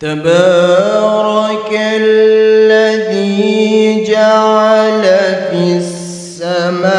تبارك الذي جعل في السماء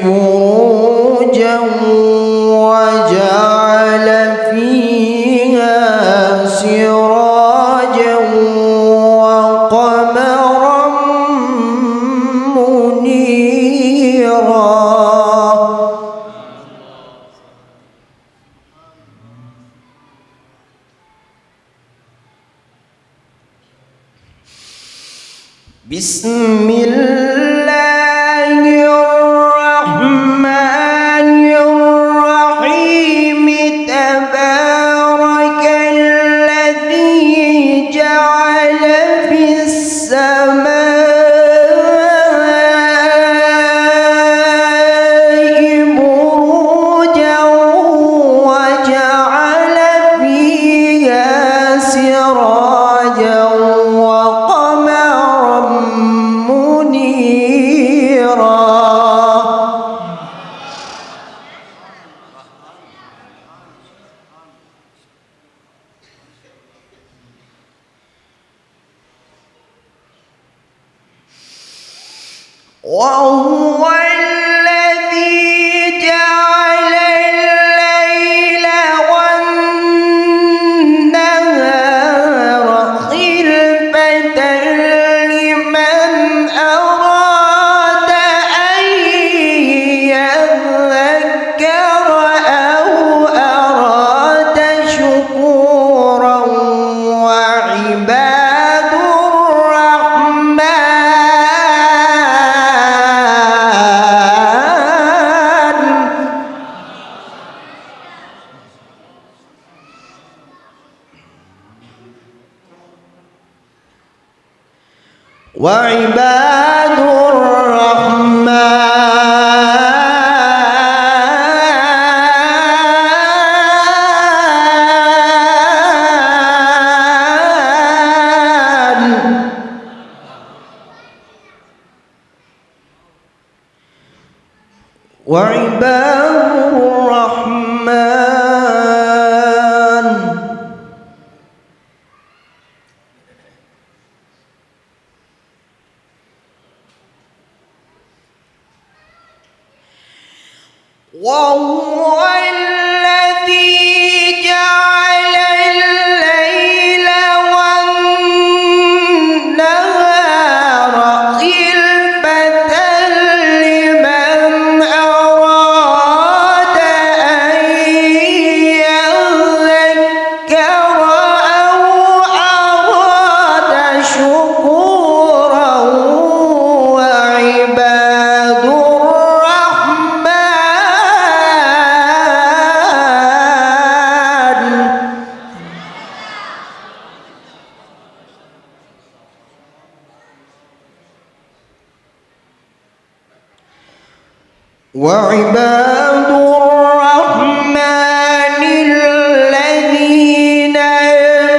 بروجا وجعل فيها سراجا وقمرا منيرا. بسم الله الرحمن الرحيم. تبارك الذي جعل في السماء بروجا وجعل فيها سراجا وهو الذي جعل الليل والنهار خلفة لمن أراد أن يذكر أو أراد شكورا. وعباد وعباد الرحمن وهو الذي جعل الليل والنهار خلفة لمن أراد أن يذكر أو أراد شكورا. وعباد وعباد الرحمن الذين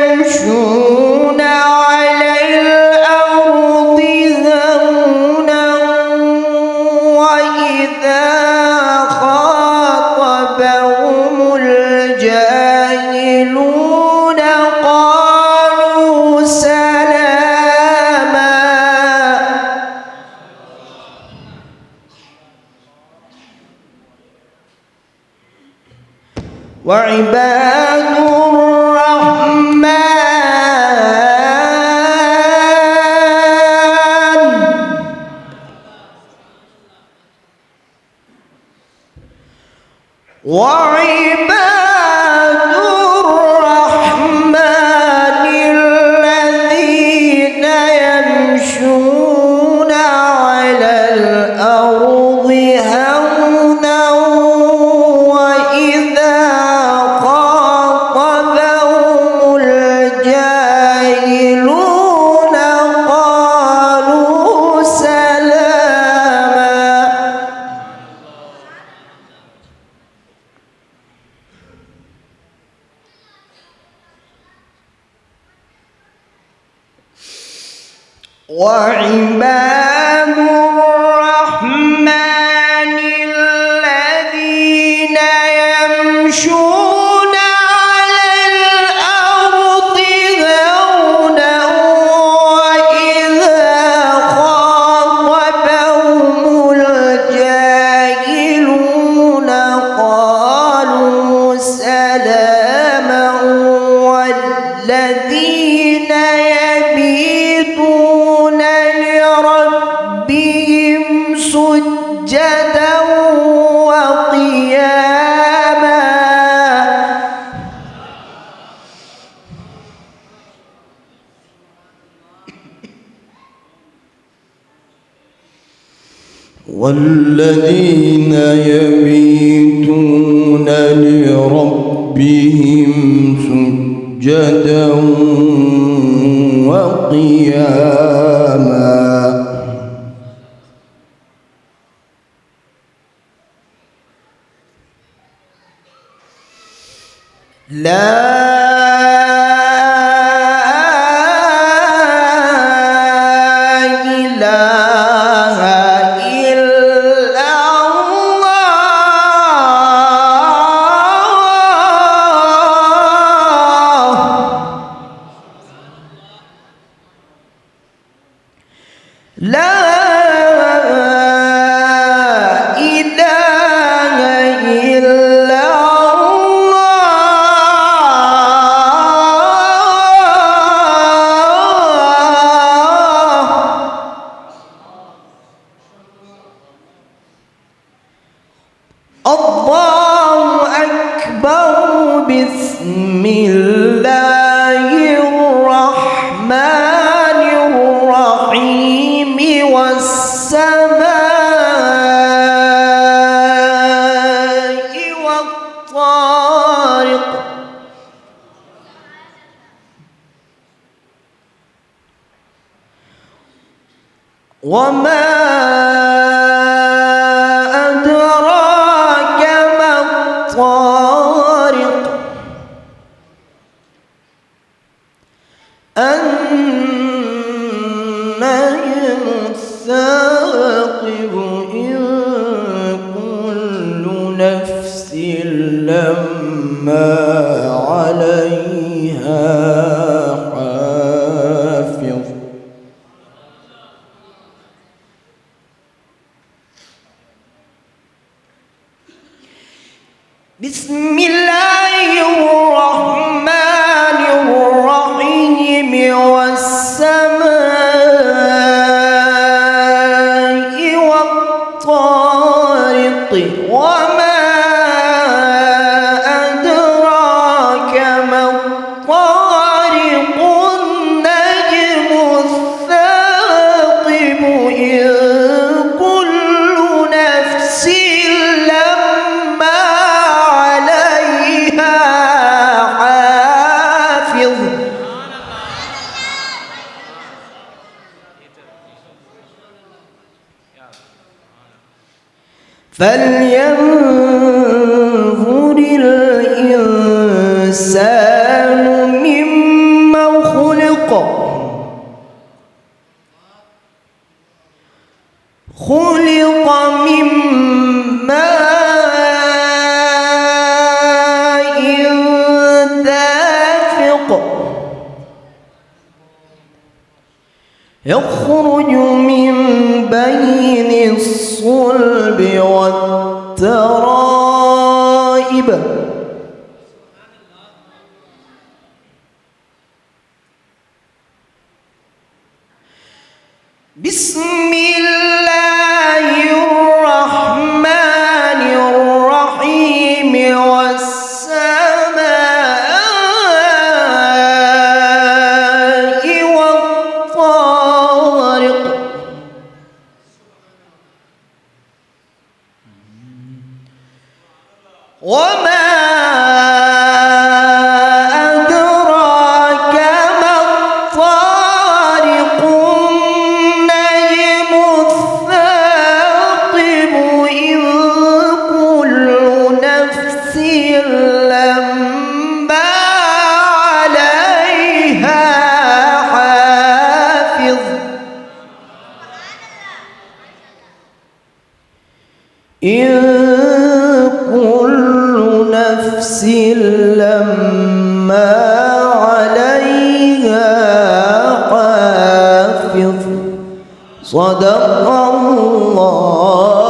يمشون على الأرض هونا وإذا خاطبهم الجاهلون قالوا سلاما. وعباد الرحمن وعباد الرحمن الذين يمشون على الأرض هونا وإذا خاطبهم الجاهلون قالوا سلاما. وعباد الرحمن الذين يمشون والذين يبيتون لربهم سجدا وقياما لا لا إله إلا الله الله أكبر بسم الله الرحمن الرحيم والسماء والطارق وما أدراك ما الطارق النجم الثاقب إن كل نفس لما عليها حافظ بسم الله الرحمن الرحيم والسماء والطارق وما أدراك ما الطارق النجم الثاقب إن كل نفس لما عليها حافظ فلينظر الإنسان مما خلق خلق من ماء دافق يخرج من بين الصلب والترائب بسم الله الرحمن الرحيم والسماء والطارق وما أدراك ما الطارق النجم الثاقب إن كل نفس لما عليها حافظ إن كل نفس لما عليها حافظ صدق الله